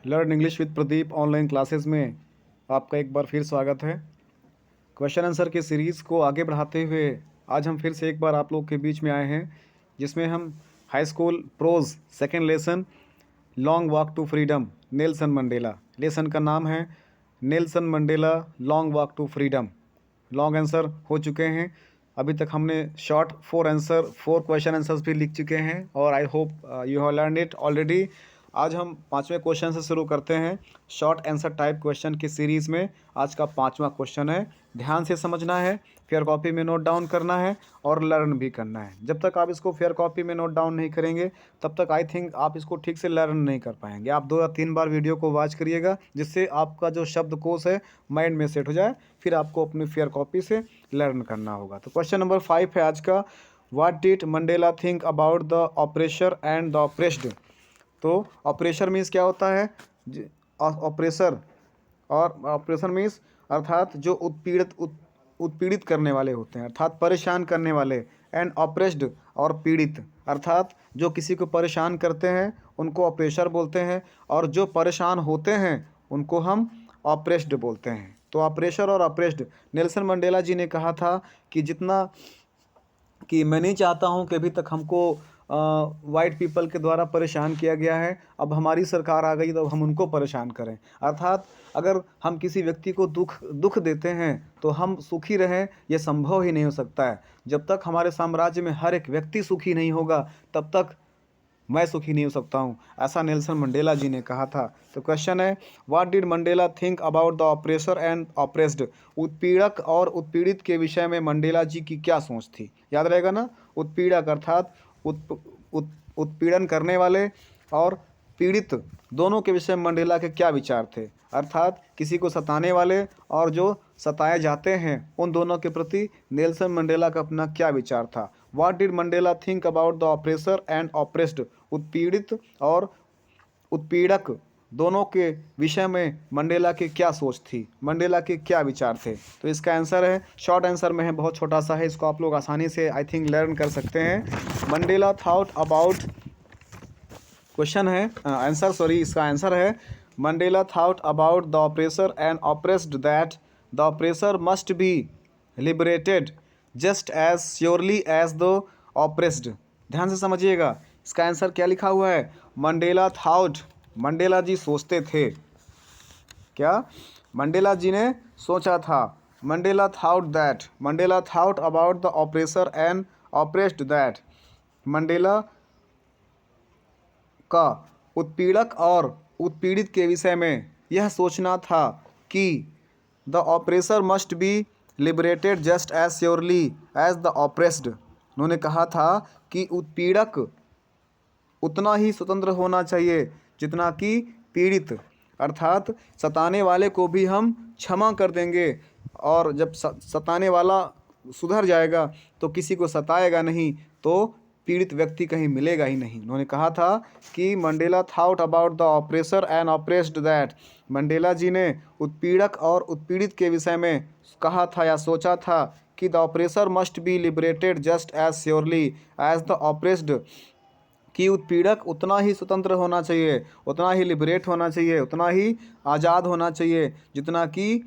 Learn English with Pradeep online classes में आपका एक बार फिर स्वागत है। क्वेश्चन आंसर की सीरीज़ को आगे बढ़ाते हुए आज हम फिर से एक बार आप लोग के बीच में आए हैं, जिसमें हम high school prose second lesson long walk to freedom Nelson Mandela, lesson का नाम है Nelson Mandela long walk to freedom. Long answer हो चुके हैं। अभी तक हमने शॉर्ट फोर क्वेश्चन आंसर्स भी लिख चुके हैं और I hope you have learn it already. आज हम पाँचवें क्वेश्चन से शुरू करते हैं। शॉर्ट आंसर टाइप क्वेश्चन की सीरीज़ में आज का पाँचवा क्वेश्चन है। ध्यान से समझना है, फेयर कॉपी में नोट डाउन करना है और लर्न भी करना है। जब तक आप इसको फेयर कॉपी में नोट डाउन नहीं करेंगे तब तक आई थिंक आप इसको ठीक से लर्न नहीं कर पाएंगे। आप 2 या 3 बार वीडियो को वॉच करिएगा, जिससे आपका जो शब्दकोश है माइंड में सेट हो जाए, फिर आपको अपनी फेयर कॉपी से लर्न करना होगा। तो क्वेश्चन नंबर 5 है आज का, what did Mandela think about the oppressor and the oppressed. तो ऑपरेशर मीन्स क्या होता है, ऑपरेसर और ऑपरेशन मीन्स अर्थात जो उत्पीड़ित करने वाले होते हैं, अर्थात परेशान करने वाले। एंड ऑप्रेस्ड और पीड़ित, अर्थात जो किसी को परेशान करते हैं उनको ऑपरेशर बोलते हैं, और जो परेशान होते हैं उनको हम ऑप्रेस्ड बोलते हैं। तो ऑपरेशर और ऑप्रेस्ड, नेल्सन मंडेला जी ने कहा था कि मैं नहीं चाहता हूं कि अभी तक हमको वाइट पीपल के द्वारा परेशान किया गया है, अब हमारी सरकार आ गई तो अब हम उनको परेशान करें। अर्थात अगर हम किसी व्यक्ति को दुख देते हैं तो हम सुखी रहें, यह संभव ही नहीं हो सकता है। जब तक हमारे साम्राज्य में हर एक व्यक्ति सुखी नहीं होगा तब तक मैं सुखी नहीं हो सकता हूँ, ऐसा नेल्सन मंडेला जी ने कहा था। तो क्वेश्चन है, what did Mandela think about the oppressor and oppressed. उत्पीड़क और उत्पीड़ित के विषय में मंडेला जी की क्या सोच थी, याद रहेगा ना। उत्पीड़क अर्थात उत्पीड़न करने वाले और पीड़ित दोनों के विषय में मंडेला के क्या विचार थे, अर्थात किसी को सताने वाले और जो सताए जाते हैं उन दोनों के प्रति नेल्सन मंडेला का अपना क्या विचार था। What did Mandela think about the oppressor and oppressed, उत्पीड़ित और उत्पीड़क दोनों के विषय में मंडेला की क्या सोच थी, मंडेला के क्या विचार थे। तो इसका आंसर है, शॉर्ट आंसर में है, बहुत छोटा सा है, इसको आप लोग आसानी से आई थिंक लर्न कर सकते हैं। मंडेला थॉट अबाउट, क्वेश्चन है आंसर सॉरी इसका आंसर है, Mandela thought about the oppressor and oppressed that the oppressor must be liberated just as surely as the oppressed. ध्यान से समझिएगा, इसका आंसर क्या लिखा हुआ है, मंडेला थॉट, मंडेला जी सोचते थे, क्या मंडेला जी ने सोचा था। Mandela thought that, Mandela thought about the oppressor and oppressed that, Mandela का उत्पीड़क और उत्पीड़ित के विषय में यह सोचना था कि the oppressor must be liberated just as surely as the oppressed. उन्होंने कहा था कि उत्पीड़क उतना ही स्वतंत्र होना चाहिए जितना कि पीड़ित, अर्थात सताने वाले को भी हम क्षमा कर देंगे, और जब सताने वाला सुधर जाएगा तो किसी को सताएगा नहीं, तो पीड़ित व्यक्ति कहीं मिलेगा ही नहीं। उन्होंने कहा था कि Mandela thought about the oppressor and oppressed that, Mandela ji ने उत्पीड़क और उत्पीड़ित के विषय में कहा था या सोचा था कि the oppressor must be liberated just as surely as the oppressed, कि उत्पीड़क उतना ही स्वतंत्र होना चाहिए, उतना ही लिबरेट होना चाहिए, उतना ही आज़ाद होना चाहिए जितना कि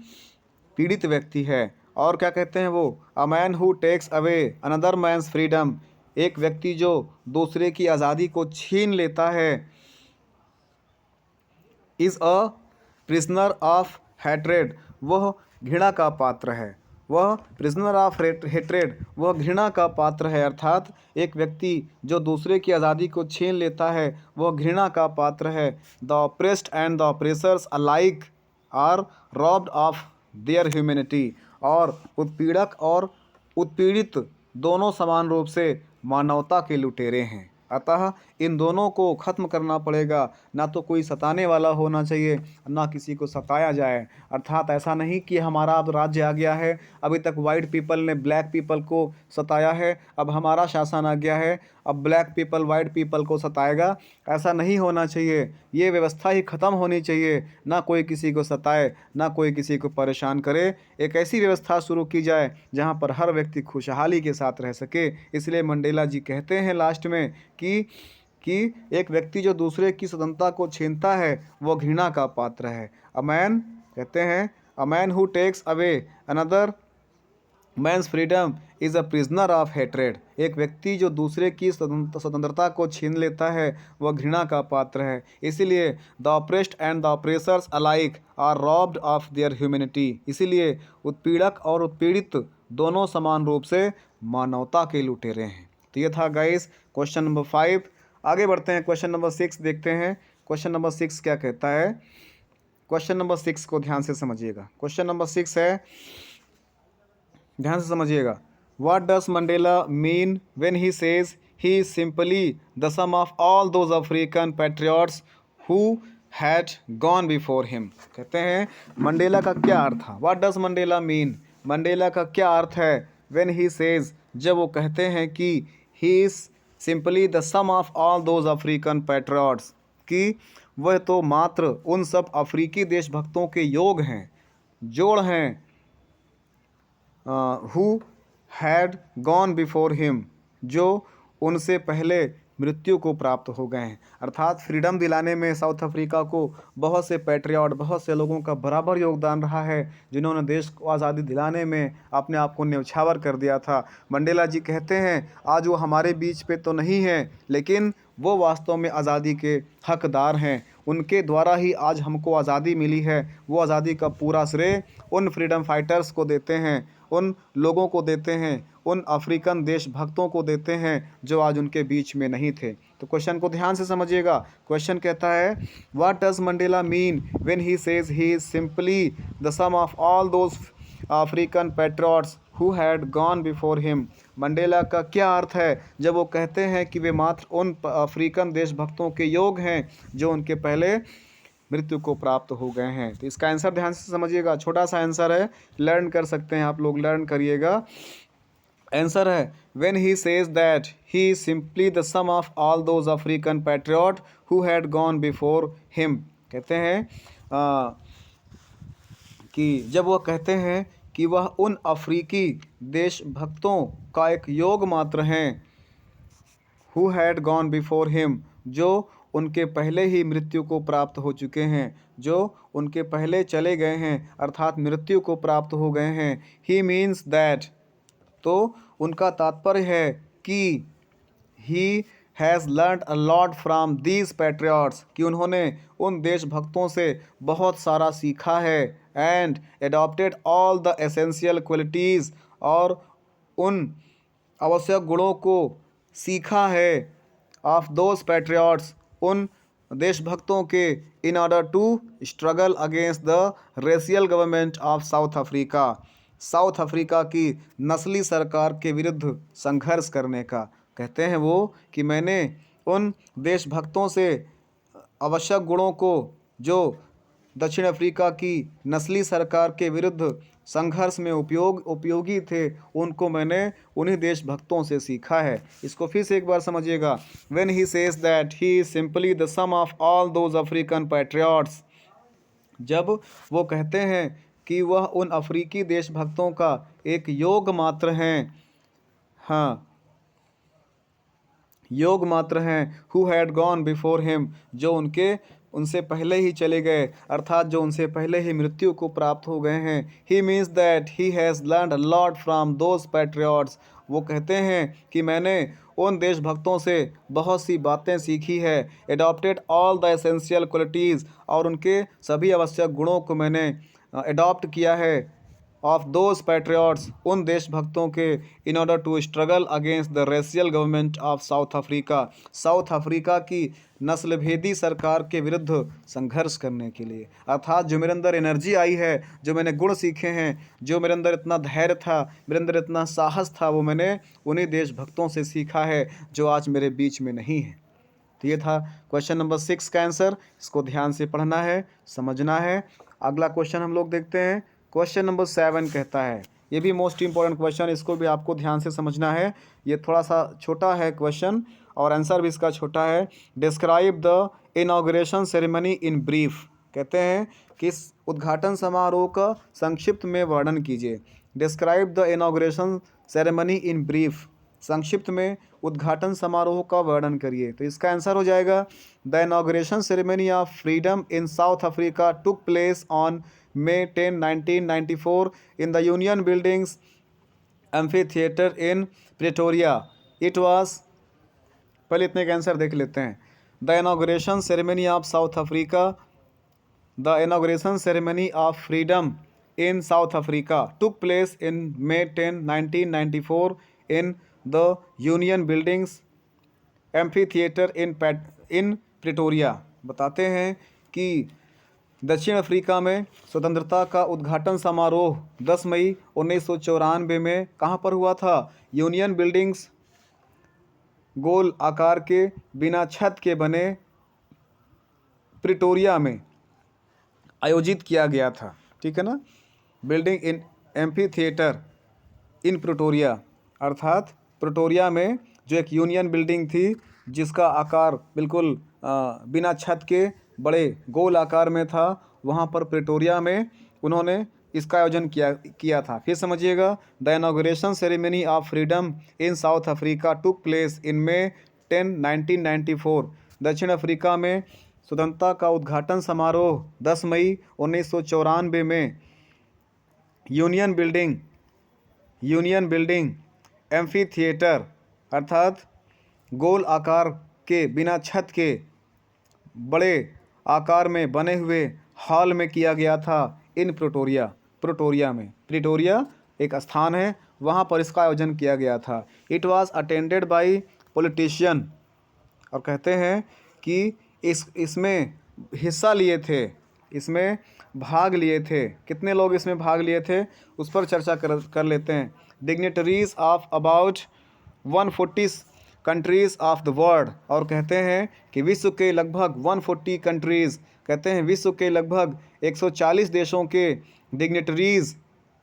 पीड़ित व्यक्ति है। और क्या कहते हैं वो, a man who takes away another man's freedom, एक व्यक्ति जो दूसरे की आज़ादी को छीन लेता है, is a prisoner of hatred, वह घृणा का पात्र है, वह प्रिजनर ऑफ हेट्रेड, वह घृणा का पात्र है। अर्थात एक व्यक्ति जो दूसरे की आज़ादी को छीन लेता है वह घृणा का पात्र है। The oppressed and the oppressors alike are robbed of their humanity, और उत्पीड़क और उत्पीड़ित दोनों समान रूप से मानवता के लुटेरे हैं। अतः इन दोनों को ख़त्म करना पड़ेगा, ना तो कोई सताने वाला होना चाहिए, ना किसी को सताया जाए। अर्थात ऐसा नहीं कि हमारा अब राज्य आ गया है, अभी तक वाइट पीपल ने ब्लैक पीपल को सताया है, अब हमारा शासन आ गया है, अब ब्लैक पीपल वाइट पीपल को सताएगा, ऐसा नहीं होना चाहिए। ये व्यवस्था ही ख़त्म होनी चाहिए, ना कोई किसी को सताए, ना कोई किसी को परेशान करे। एक ऐसी व्यवस्था शुरू की जाए जहाँ पर हर व्यक्ति खुशहाली के साथ रह सके। इसलिए मंडेला जी कहते हैं लास्ट में कि कि एक व्यक्ति जो दूसरे की स्वतंत्रता को छीनता है वो घृणा का पात्र है। अ मैन, कहते हैं, a man who takes away another man's freedom is a prisoner of hatred. एक व्यक्ति जो दूसरे की स्वतंत्रता को छीन लेता है वह घृणा का पात्र है। इसीलिए the oppressed and the oppressors alike are robbed of their humanity. इसीलिए उत्पीड़क और उत्पीड़ित दोनों समान रूप से मानवता के लुटेरे हैं। तो ये था गाइस क्वेश्चन नंबर 5। आगे बढ़ते हैं, क्वेश्चन नंबर 6 देखते हैं। क्वेश्चन नंबर 6 क्या कहता है? क्वेश्चन नंबर 6 को ध्यान से समझिएगा। क्वेश्चन नंबर 6 है, ध्यान से समझिएगा। What does Mandela mean when he says he is simply the sum of all those African patriots who had gone before him? कहते हैं मंडेला का क्या अर्थ था? What does Mandela mean? Mandela का क्या अर्थ है when he says, जब वो कहते हैं कि he is simply the sum of all those African patriots, कि वह तो मात्र उन सब अफ्रीकी देशभक्तों के योग हैं, जोड़ हैं, who had gone before him, जो उनसे पहले मृत्यु को प्राप्त हो गए हैं। अर्थात फ्रीडम दिलाने में साउथ अफ्रीका को बहुत से पैट्रियट, बहुत से लोगों का बराबर योगदान रहा है, जिन्होंने देश को आज़ादी दिलाने में अपने आप को न्यौछावर कर दिया था। मंडेला जी कहते हैं आज वो हमारे बीच पे तो नहीं है, लेकिन वो वास्तव में आज़ादी के हकदार हैं। उनके द्वारा ही आज हमको आज़ादी मिली है। वो आज़ादी का पूरा श्रेय उन फ्रीडम फाइटर्स को देते हैं, उन लोगों को देते हैं, उन अफ्रीकन देशभक्तों को देते हैं जो आज उनके बीच में नहीं थे। तो क्वेश्चन को ध्यान से समझिएगा। क्वेश्चन कहता है what does Mandela mean when he says he is simply the sum of all those African patriots who had gone before him. Mandela का क्या अर्थ है जब वो कहते हैं कि वे मात्र उन अफ्रीकन देशभक्तों के योग हैं जो उनके पहले मृत्यु को प्राप्त हो गए हैं। तो इसका आंसर ध्यान से समझिएगा, छोटा सा आंसर है, लर्न कर सकते हैं आप लोग, लर्न करिएगा। आंसर है when he says that he is simply the sum of all those African patriot who had gone before him. कहते हैं कि जब वह कहते हैं कि वह उन अफ्रीकी देशभक्तों का एक योग मात्र हैं, who had gone before him, जो उनके पहले ही मृत्यु को प्राप्त हो चुके हैं, जो उनके पहले चले गए हैं, अर्थात मृत्यु को प्राप्त हो गए हैं। ही मीन्स दैट, तो उनका तात्पर्य है कि ही has learned a lot from these patriots, कि उन्होंने उन देशभक्तों से बहुत सारा सीखा है। And adopted all the essential qualities, और उन आवश्यक गुणों को सीखा है, ऑफ दोज पैट्रियट्स, उन देशभक्तों के, in order to struggle against the racial government of South Africa, South Africa की नस्ली सरकार के विरुद्ध संघर्ष करने का। कहते हैं वो कि मैंने उन देशभक्तों से आवश्यक गुणों को जो दक्षिण अफ्रीका की नस्ली सरकार के विरुद्ध संघर्ष में उपयोगी थे, उनको मैंने उन्हीं देशभक्तों से सीखा है। इसको फिर से एक बार समझिएगा। When he says that he is simply the sum of all those African patriots, जब वो कहते हैं कि वह उन अफ्रीकी देशभक्तों का एक योग मात्र हैं, हाँ, योग मात्र हैं, who had gone before him, जो उनसे पहले ही चले गए, अर्थात जो उनसे पहले ही मृत्यु को प्राप्त हो गए हैं। He means that he has learned a lot from those patriots, वो कहते हैं कि मैंने उन देशभक्तों से बहुत सी बातें सीखी है। Adopted all the essential qualities, और उनके सभी आवश्यक गुणों को मैंने एडॉप्ट किया है, ऑफ दोज पैट्रियट्स, उन देशभक्तों के, in order to struggle against the racial government of South Africa, South Africa की नस्लभेदी सरकार के विरुद्ध संघर्ष करने के लिए। अर्थात जो मेरे अंदर एनर्जी आई है, जो मैंने गुण सीखे हैं, जो मेरे अंदर इतना धैर्य था, मेरे अंदर इतना साहस था, वो मैंने उन्हीं देशभक्तों से सीखा है जो आज मेरे बीच में नहीं है। तो ये था क्वेश्चन नंबर 6 का आंसर। इसको ध्यान से पढ़ना है, समझना है। अगला क्वेश्चन हम लोग देखते हैं। क्वेश्चन नंबर 7 कहता है, ये भी मोस्ट इंपॉर्टेंट क्वेश्चन, इसको भी आपको ध्यान से समझना है। ये थोड़ा सा छोटा है क्वेश्चन और आंसर भी इसका छोटा है। Describe the inauguration ceremony in brief. कहते हैं कि इस उद्घाटन समारोह का संक्षिप्त में वर्णन कीजिए। Describe the inauguration ceremony in brief, संक्षिप्त में उद्घाटन समारोह का वर्णन करिए। तो इसका आंसर हो जाएगा the inauguration ceremony of freedom in south Africa took place on May 10, 1994 in the Union Buildings Amphitheater in Pretoria. It was, पहले इतने का आंसर देख लेते हैं। The inauguration ceremony of South Africa, the inauguration ceremony of freedom in south Africa took place in May 10, 1994 in the union buildings amphitheatre in Pretoria. बताते हैं कि दक्षिण अफ्रीका में स्वतंत्रता का उद्घाटन समारोह 10 मई 1994 में कहाँ पर हुआ था? यूनियन बिल्डिंग्स गोल आकार के बिना छत के बने प्रिटोरिया में आयोजित किया गया था। ठीक है ना, building in amphi theatre in Pretoria, अर्थात प्रिटोरिया में जो एक यूनियन बिल्डिंग थी जिसका आकार बिल्कुल बिना छत के बड़े गोल आकार में था, वहाँ पर प्रिटोरिया में उन्होंने इसका आयोजन किया था। फिर समझिएगा, the inauguration ceremony of freedom in south Africa took place in May 10, 1994। दक्षिण अफ्रीका में स्वतंत्रता का उद्घाटन समारोह 10 मई 1994 में यूनियन बिल्डिंग एम्फी थिएटर अर्थात गोल आकार के बिना छत के बड़े आकार में बने हुए हॉल में किया गया था इन प्रिटोरिया में। प्रिटोरिया एक स्थान है, वहाँ पर इसका आयोजन किया गया था। It was attended by politician, और कहते हैं कि इसमें हिस्सा लिए थे, इसमें भाग लिए थे। कितने लोग इसमें भाग लिए थे उस पर चर्चा कर लेते हैं। Dignitaries of about 140 countries of the world, और कहते हैं कि विश्व के लगभग 140 कंट्रीज़, कहते हैं विश्व के लगभग 140 देशों के डिग्नेटरीज़,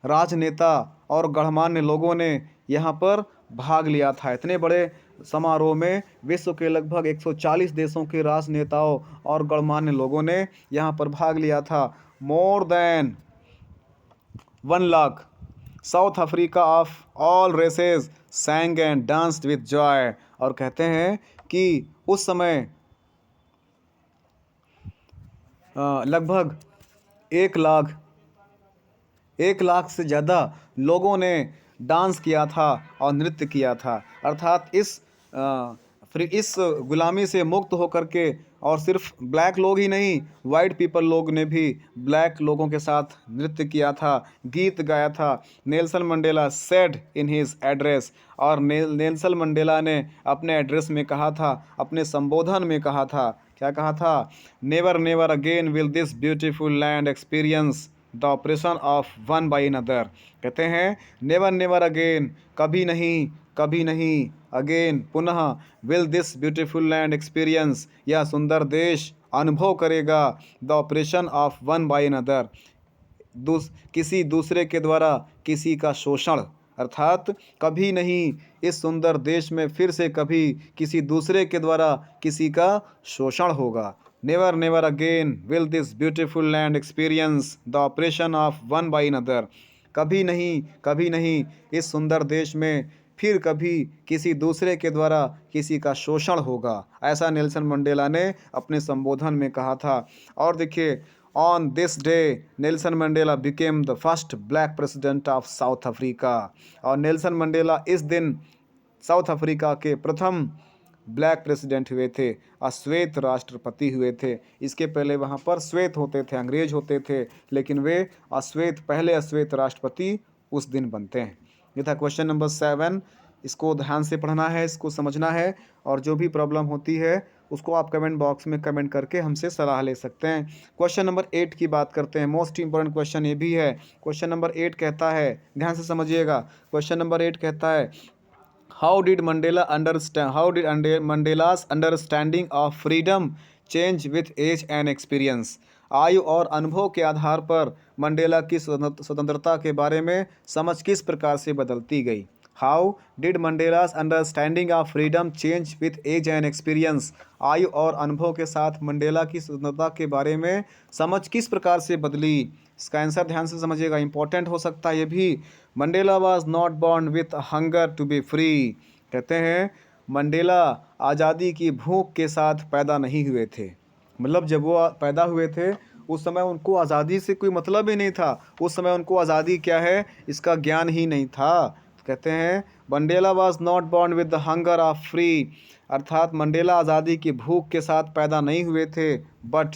राजनेता और गणमान्य लोगों ने यहाँ पर भाग लिया था। इतने बड़े समारोह में विश्व के लगभग 140 देशों के राजनेताओं और गणमान्य लोगों ने यहाँ पर भाग लिया था। More than 1 lakh South Africa of all races sang and danced with joy, और कहते हैं कि उस समय लगभग 1 लाख से ज़्यादा लोगों ने डांस किया था और नृत्य किया था। अर्थात इस गुलामी से मुक्त होकर के, और सिर्फ ब्लैक लोग ही नहीं, वाइट पीपल लोग ने भी ब्लैक लोगों के साथ नृत्य किया था, गीत गाया था। Nelson Mandela said in his address, और नेल्सन मंडेला ने अपने एड्रेस में कहा था, अपने संबोधन में कहा था, क्या कहा था? Never never again will this beautiful land experience the operation of one by another. कहते हैं नेवर नेवर अगेन, कभी नहीं अगेन, पुनः, will this beautiful land experience, यह सुंदर देश अनुभव करेगा, the operation of one by another, किसी दूसरे के द्वारा किसी का शोषण, अर्थात कभी नहीं इस सुंदर देश में फिर से कभी किसी दूसरे के द्वारा किसी का शोषण होगा। Never never again will this beautiful land experience the operation of one by another, कभी नहीं इस सुंदर देश में फिर कभी किसी दूसरे के द्वारा किसी का शोषण होगा, ऐसा नेल्सन मंडेला ने अपने संबोधन में कहा था। और देखिए, on this day Nelson Mandela became the first black president of South Africa, और नेल्सन मंडेला इस दिन साउथ अफ्रीका के प्रथम ब्लैक प्रेसिडेंट हुए थे, अश्वेत राष्ट्रपति हुए थे। इसके पहले वहाँ पर श्वेत होते थे, अंग्रेज होते थे, लेकिन वे पहले अश्वेत राष्ट्रपति उस दिन बनते हैं। ये था क्वेश्चन नंबर 7। इसको ध्यान से पढ़ना है, इसको समझना है, और जो भी प्रॉब्लम होती है उसको आप कमेंट बॉक्स में कमेंट करके हमसे सलाह ले सकते हैं। क्वेश्चन नंबर 8 की बात करते हैं। मोस्ट इंपॉर्टेंट क्वेश्चन ये भी है। क्वेश्चन नंबर 8 कहता है, ध्यान से समझिएगा, क्वेश्चन नंबर 8 कहता है, how did Mandela's understanding of freedom change with age and experience. आयु और अनुभव के आधार पर मंडेला की स्वतंत्रता के बारे में समझ किस प्रकार से बदलती गई। How did Mandela's understanding of freedom change with age and experience. आयु और अनुभव के साथ मंडेला की स्वतंत्रता के बारे में समझ किस प्रकार से बदली। इसका आंसर ध्यान से समझिएगा, इंपॉर्टेंट हो सकता है ये भी। Mandela was not born with hunger to be free. कहते हैं मंडेला आज़ादी की भूख के साथ पैदा नहीं हुए थे। मतलब जब वो पैदा हुए थे उस समय उनको आज़ादी से कोई मतलब ही नहीं था। उस समय उनको आज़ादी क्या है इसका ज्ञान ही नहीं था। तो कहते हैं Mandela was not born with the hunger of free, अर्थात मंडेला आज़ादी की भूख के साथ पैदा नहीं हुए थे, but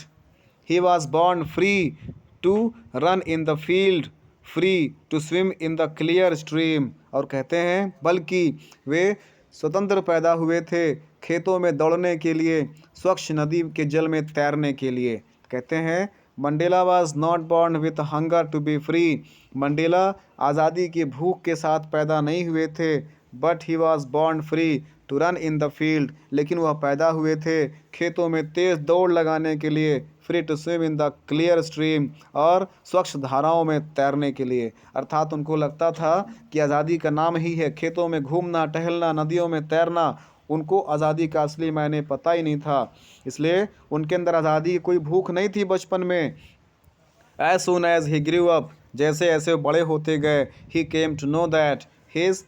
he was born free to run in the field, free to swim in the clear stream. और कहते हैं बल्कि वे स्वतंत्र पैदा हुए थे खेतों में दौड़ने के लिए, स्वच्छ नदी के जल में तैरने के लिए। कहते हैं Mandela was not born with hunger to be free, Mandela आज़ादी की भूख के साथ पैदा नहीं हुए थे, but he was born free to run in the field, लेकिन वह पैदा हुए थे खेतों में तेज़ दौड़ लगाने के लिए, free to swim in the clear stream, और स्वच्छ धाराओं में तैरने के लिए। अर्थात उनको लगता था कि आज़ादी का नाम ही है खेतों में घूमना टहलना, नदियों में तैरना। उनको आज़ादी का असली मायने पता ही नहीं था, इसलिए उनके अंदर आज़ादी की कोई भूख नहीं थी बचपन में। As soon as he grew up, जैसे ऐसे बड़े होते गए, he came to know that his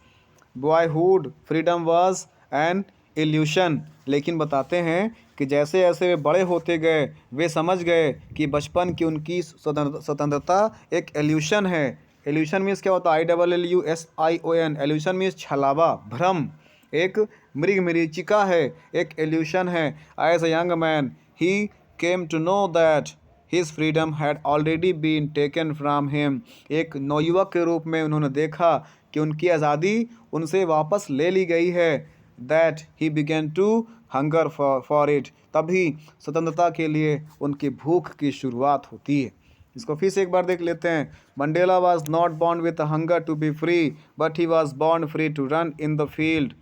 boyhood freedom was an illusion. लेकिन बताते हैं कि जैसे जैसे वे बड़े होते गए वे समझ गए कि बचपन की उनकी स्वतंत्रता एक एल्यूशन है। एल्यूशन मीन्स क्या होता है? ILLUSION। एल्यूशन मीन्स छलावा, भ्रम, एक मृग मरीचिका है, एक एल्यूशन है। As a young man he came to know that his freedom had already been taken from him. एक नवयुवक के रूप में उन्होंने देखा कि उनकी आज़ादी उनसे वापस ले ली गई है। That he began to hunger for it, तभी स्वतंत्रता के लिए उनकी भूख की शुरुआत होती है। इसको फिर से एक बार देख लेते हैं। Mandela was not born with hunger to be free, but he was born free to run in the field,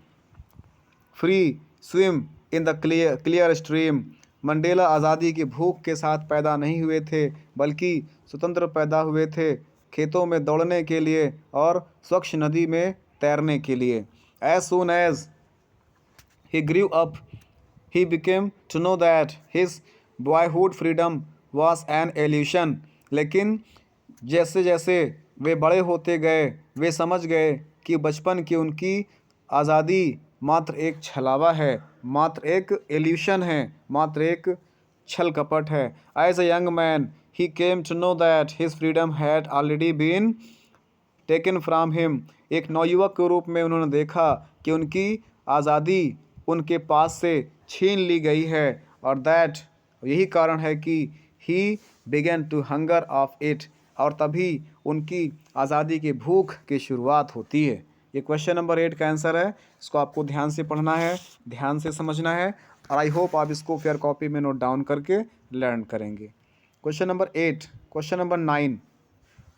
free swim in the clear stream. Mandela आज़ादी की भूख के साथ पैदा नहीं हुए थे, बल्कि स्वतंत्र पैदा हुए थे खेतों में दौड़ने के लिए और स्वच्छ नदी में तैरने के लिए। As soon as he grew up, he became to know that his boyhood freedom was an illusion। लेकिन जैसे जैसे वे बड़े होते गए वे समझ गए कि बचपन की उनकी आज़ादी मात्र एक छलावा है, मात्र एक एल्यूशन है, मात्र एक छल कपट है। As a young man he came to know that his freedom had already been taken from him. एक नवयुवक के रूप में उन्होंने देखा कि उनकी आज़ादी उनके पास से छीन ली गई है, और दैट यही कारण है कि he began to hunger of it, और तभी उनकी आज़ादी की भूख की शुरुआत होती है। ये क्वेश्चन नंबर 8 का आंसर है। इसको आपको ध्यान से पढ़ना है, ध्यान से समझना है, और आई होप आप इसको फेयर कॉपी में नोट डाउन करके लर्न करेंगे। Question number 8, question number 9,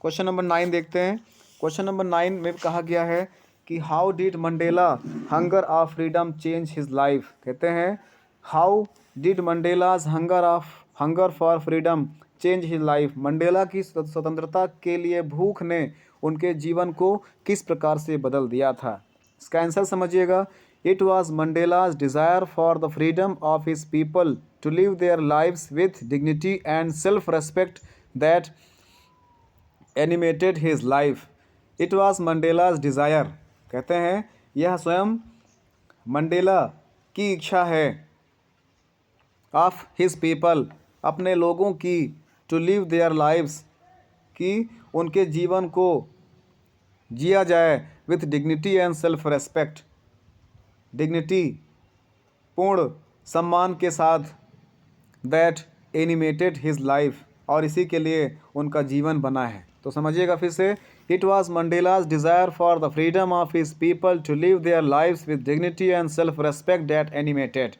question number 9 देखते हैं। क्वेश्चन नंबर 9 में कहा गया है कि how did Mandela hunger of freedom change his life. कहते हैं how did Mandela's hunger for freedom change his life. Mandela की स्वतंत्रता के लिए भूख ने उनके जीवन को किस प्रकार से बदल दिया था। इसका आंसर समझिएगा। It was Mandela's desire for the freedom of his people to live their lives with dignity and self respect that animated his life. It was Mandela's desire, कहते हैं यह स्वयं मंडेला की इच्छा है, ऑफ हिज पीपल, अपने लोगों की, टू लिव देयर लाइव्स, कि उनके जीवन को जिया जाए, with dignity and self respect, dignity पूर्ण सम्मान के साथ, दैट एनिमेटेड हिज लाइफ, और इसी के लिए उनका जीवन बना है। तो समझिएगा फिर से। It was Mandela's desire for the freedom of his people to live their lives with dignity and self respect that animated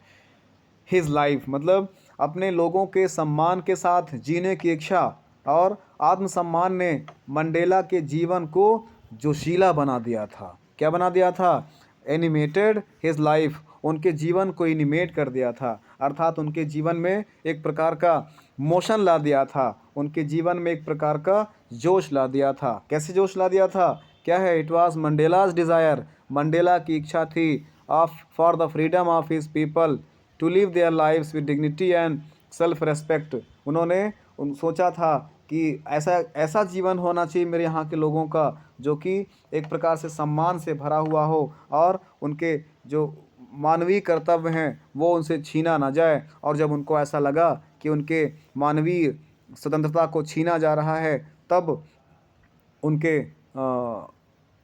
his life, मतलब अपने लोगों के सम्मान के साथ जीने की इच्छा और आत्मसम्मान ने मंडेला के जीवन को जोशीला बना दिया था। क्या बना दिया था? एनिमेटेड हिज लाइफ, उनके जीवन को एनिमेट कर दिया था, अर्थात उनके जीवन में एक प्रकार का मोशन ला दिया था, उनके जीवन में एक प्रकार का जोश ला दिया था। कैसे जोश ला दिया था? क्या है? It was Mandela's desire, Mandela की इच्छा थी, of for the freedom of his people to live their lives with dignity and self respect. उन्होंने सोचा था कि ऐसा जीवन होना चाहिए मेरे यहाँ के लोगों का जो कि एक प्रकार से सम्मान से भरा हुआ हो, और उनके जो मानवीय कर्तव्य हैं वो उनसे छीना ना जाए। और जब उनको ऐसा लगा कि उनके मानवीय स्वतंत्रता को छीना जा रहा है, तब उनके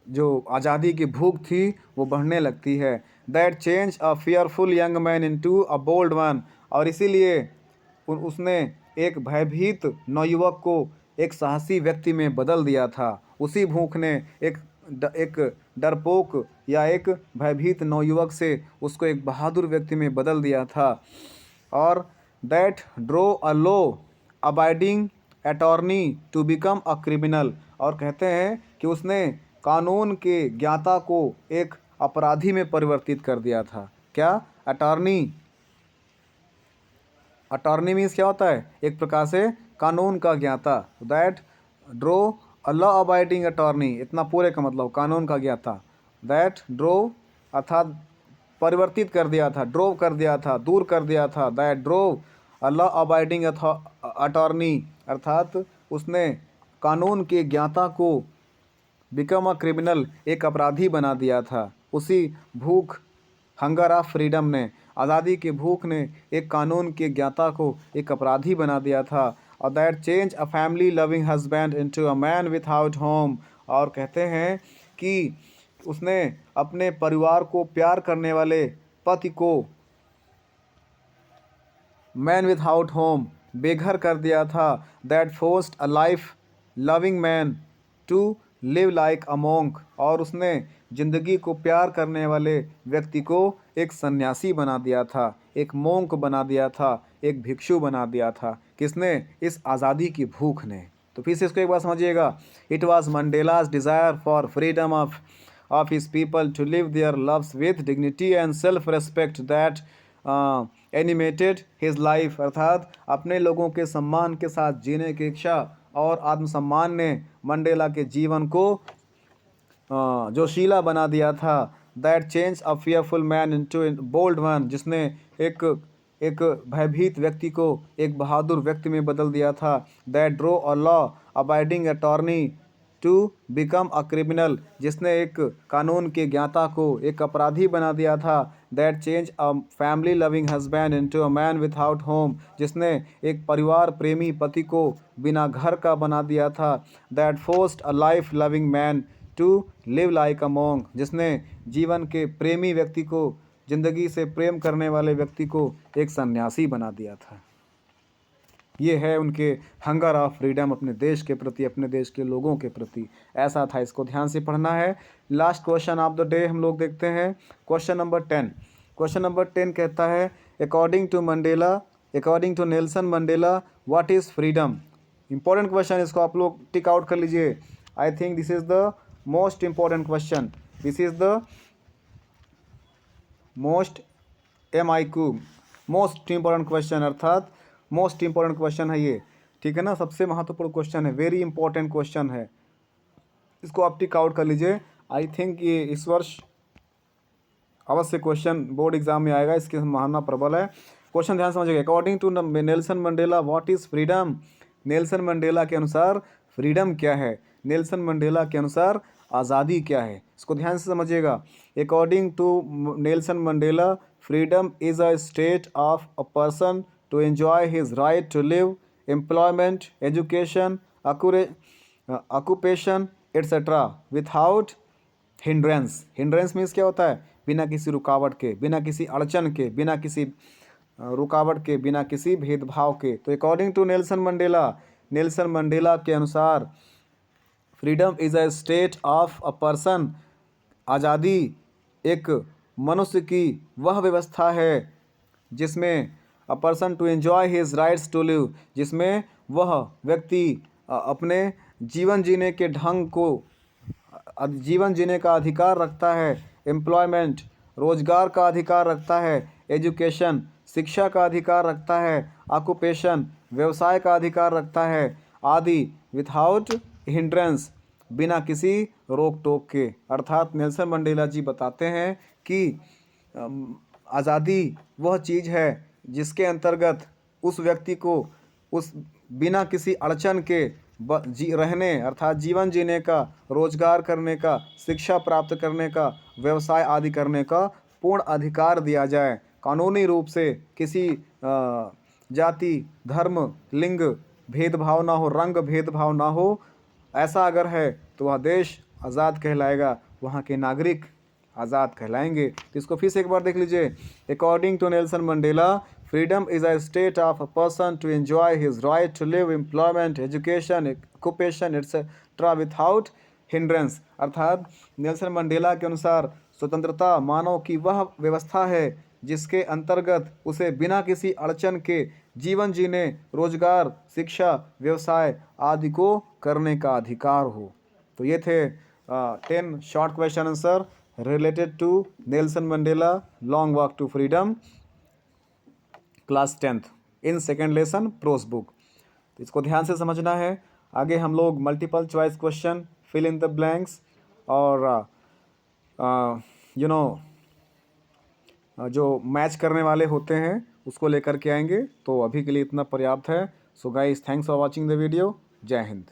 जो आज़ादी की भूख थी वो बढ़ने लगती है। That change a fearful young man into a bold one. और इसीलिए उसने एक भयभीत नवयुवक को एक साहसी व्यक्ति में बदल दिया था। उसी भूख ने एक डरपोक या एक भयभीत नवयुवक से उसको एक बहादुर व्यक्ति में बदल दिया था। और that drove a law abiding attorney to become a criminal. और कहते हैं कि उसने कानून के ज्ञाता को एक अपराधी में परिवर्तित कर दिया था। क्या? अटॉर्नी। अटॉर्नी मीन्स क्या होता है? एक प्रकार से कानून का ज्ञाता। That drove a law abiding attorney, इतना पूरे का मतलब कानून का ज्ञाता। दैट ड्रो अर्थात परिवर्तित कर दिया था, ड्रोव कर दिया था, दूर कर दिया था। That drove a law abiding attorney अर्थात उसने कानून के ज्ञाता को बिकम अ क्रिमिनल, एक अपराधी बना दिया था। उसी भूख, हंगर ऑफ फ्रीडम ने, आज़ादी की भूख ने एक कानून के ज्ञाता को एक अपराधी बना दिया था। और that change a family loving husband into a man without home. और कहते हैं कि उसने अपने परिवार को प्यार करने वाले पति को मैन विथआउट होम, बेघर कर दिया था। That forced a life loving man to live like a monk. और उसने जिंदगी को प्यार करने वाले व्यक्ति को एक सन्यासी बना दिया था, एक मोंक बना दिया था, एक भिक्षु बना दिया था। किसने? इस आज़ादी की भूख ने। तो फिर से इसको एक बार समझिएगा। It was Mandela's desire for freedom of his people to live their lives with dignity and self-respect that animated his life। अर्थात अपने लोगों के सम्मान के साथ जीने की इच्छा और आत्मसम्मान ने मंडेला के जीवन को जोशीला बना दिया था। That change a fearful man into bold one, जिसने एक भयभीत व्यक्ति को एक बहादुर व्यक्ति में बदल दिया था। That drove a law abiding attorney to become a criminal, जिसने एक कानून के ज्ञाता को एक अपराधी बना दिया था। That change a family loving husband into a man without home, जिसने एक परिवार प्रेमी पति को बिना घर का बना दिया था। That forced a life loving man to live like a monk, जिसने जीवन के प्रेमी व्यक्ति को, जिंदगी से प्रेम करने वाले व्यक्ति को एक सन्यासी बना दिया था। ये है उनके हंगर ऑफ फ्रीडम अपने देश के प्रति, अपने देश के लोगों के प्रति। ऐसा था, इसको ध्यान से पढ़ना है। Last question of the day हम लोग देखते हैं, क्वेश्चन नंबर 10। क्वेश्चन नंबर 10 कहता है, according to Nelson Mandela what is freedom. Important question, इसको आप लोग टिक आउट कर लीजिए। I think this is the most important question. This is the most MIQ, most important question, अर्थात most important question है ये, ठीक है ना। सबसे महत्वपूर्ण क्वेश्चन है, वेरी इंपॉर्टेंट क्वेश्चन है। इसको आप टिक आउट कर लीजिए। आई थिंक ये इस वर्ष अवश्य क्वेश्चन बोर्ड एग्जाम में आएगा, इसकी संभावना प्रबल है। क्वेश्चन ध्यान समझिएगा। According to Nelson Mandela what is freedom. Nelson Mandela के अनुसार फ्रीडम क्या है? नेल्सन मंडेला के अनुसार आज़ादी क्या है? इसको ध्यान से समझिएगा। According to Nelson Mandela freedom is a state of a person to enjoy his right to live, employment, education, occupation etcetera without hindrance. Hindrance means क्या होता है? बिना किसी रुकावट के, बिना किसी अड़चन के, बिना किसी रुकावट के, बिना किसी भेदभाव के। तो according to Nelson Mandela, Nelson Mandela के अनुसार freedom is a state of a person, आज़ादी एक मनुष्य की वह व्यवस्था है जिसमें a person to enjoy his rights to live, जिसमें वह व्यक्ति अपने जीवन जीने के ढंग को, जीवन जीने का अधिकार रखता है। एम्प्लॉयमेंट, रोजगार का अधिकार रखता है। एजुकेशन, शिक्षा का अधिकार रखता है। ऑक्यूपेशन, व्यवसाय का अधिकार रखता है आदि। विथआउट हिंड्रेंस, बिना किसी रोक टोक के। अर्थात नेल्सन मंडेला जी बताते हैं कि आज़ादी वह चीज़ है जिसके अंतर्गत उस व्यक्ति को उस बिना किसी अड़चन के रहने, अर्थात जीवन जीने का, रोजगार करने का, शिक्षा प्राप्त करने का, व्यवसाय आदि करने का पूर्ण अधिकार दिया जाए, कानूनी रूप से किसी जाति, धर्म, लिंग भेदभाव ना हो, रंग भेदभाव ना हो, ऐसा अगर है तो वह देश आज़ाद कहलाएगा, वहाँ के नागरिक आज़ाद कहलाएंगे। तो इसको फिर से एक बार देख लीजिए। According to Nelson Mandela, freedom is a state of a person to enjoy his right to live, employment, education, occupation etcetera without hindrance. अर्थात नेल्सन मंडेला के अनुसार स्वतंत्रता मानव की वह व्यवस्था है जिसके अंतर्गत उसे बिना किसी अड़चन के जीवन जीने, रोजगार, शिक्षा, व्यवसाय आदि को करने का अधिकार हो। तो ये थे 10 short question answer related to Nelson Mandela long walk to freedom, class 10th in second lesson prose book. तो इसको ध्यान से समझना है। आगे हम लोग multiple choice question, fill in the blanks और जो मैच करने वाले होते हैं उसको लेकर के आएंगे। तो अभी के लिए इतना पर्याप्त है। So guys, thanks for watching the video. जय हिंद।